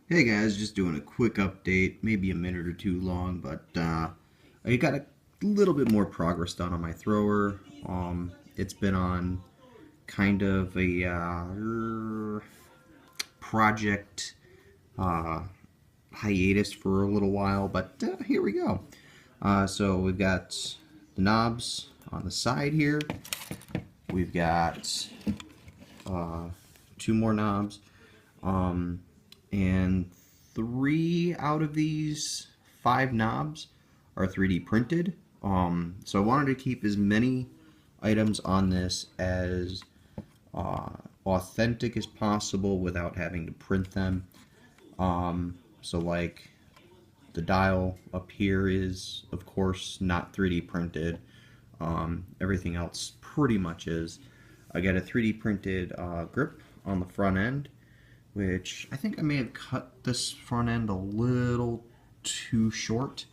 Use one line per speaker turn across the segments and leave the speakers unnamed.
Hey guys, just doing a quick update, maybe a minute or two long, but I got a little bit more progress done on my thrower. It's been on kind of a project uh, hiatus for a little while, but here we go. So we've got the knobs on the side here. We've got two more knobs. And 3 out of these 5 knobs are 3D printed. So I wanted to keep as many items on this as authentic as possible without having to print them. So like the dial up here is of course not 3D printed. Everything else pretty much is. I got a 3D printed grip on the front end, which I think I may have cut this front end a little too short,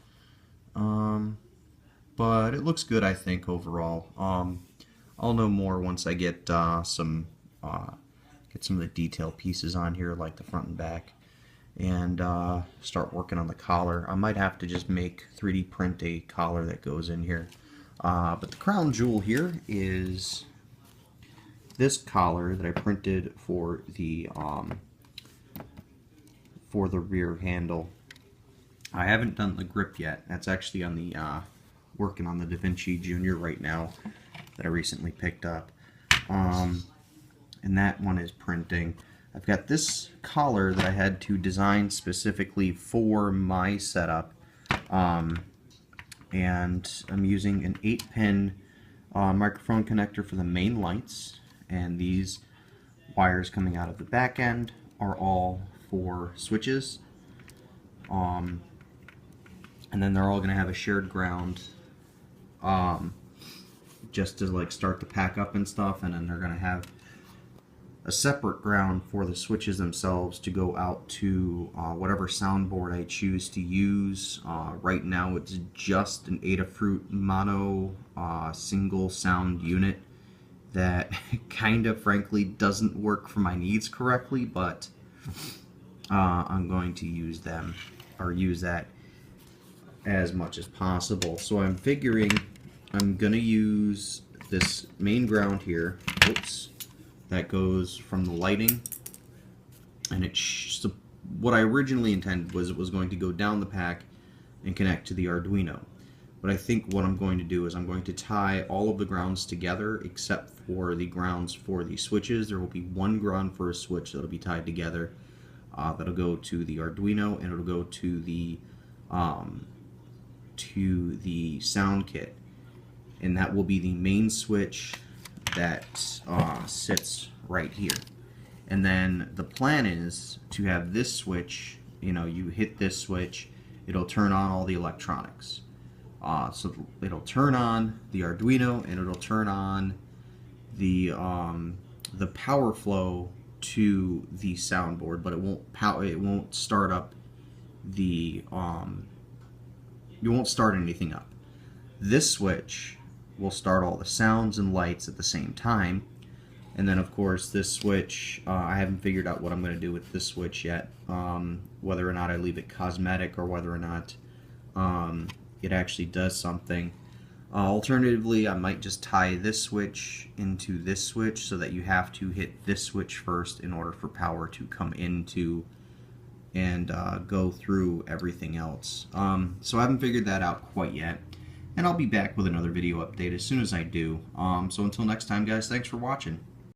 but it looks good I think overall. I'll know more once I get some of the detail pieces on here like the front and back, and start working on the collar. I might have to just make 3D print a collar that goes in here, but the crown jewel here is this collar that I printed for the rear handle. I haven't done the grip yet. That's actually on the working on the DaVinci Junior right now that I recently picked up, and that one is printing. I've got this collar that I had to design specifically for my setup, and I'm using an 8-pin microphone connector for the main lights, and these wires coming out of the back end are all for switches, and then they're all going to have a shared ground, just to like start to pack up and stuff, and then they're going to have a separate ground for the switches themselves to go out to whatever soundboard I choose to use. Right now it's just an Adafruit mono single sound unit that kind of frankly doesn't work for my needs correctly, but I'm going to use them, or use that as much as possible. So I'm figuring I'm gonna use this main ground here, oops, that goes from the lighting, and so what I originally intended was it was going to go down the pack and connect to the Arduino. But I think what I'm going to do is I'm going to tie all of the grounds together except for the grounds for the switches. There will be one ground for a switch that'll be tied together. That'll go to the Arduino, and it'll go to the sound kit, and that will be the main switch that sits right here. And then the plan is to have this switch, you hit this switch, it'll turn on all the electronics. So it'll turn on the Arduino, and it'll turn on the power flow to the soundboard, but it won't start up the you won't start anything up. This switch will start all the sounds and lights at the same time, and then of course this switch, I haven't figured out what I'm going to do with this switch yet, whether or not I leave it cosmetic or whether or not it actually does something. Alternatively, I might just tie this switch into this switch so that you have to hit this switch first in order for power to come into and go through everything else. So I haven't figured that out quite yet, and I'll be back with another video update as soon as I do. So until next time guys, thanks for watching.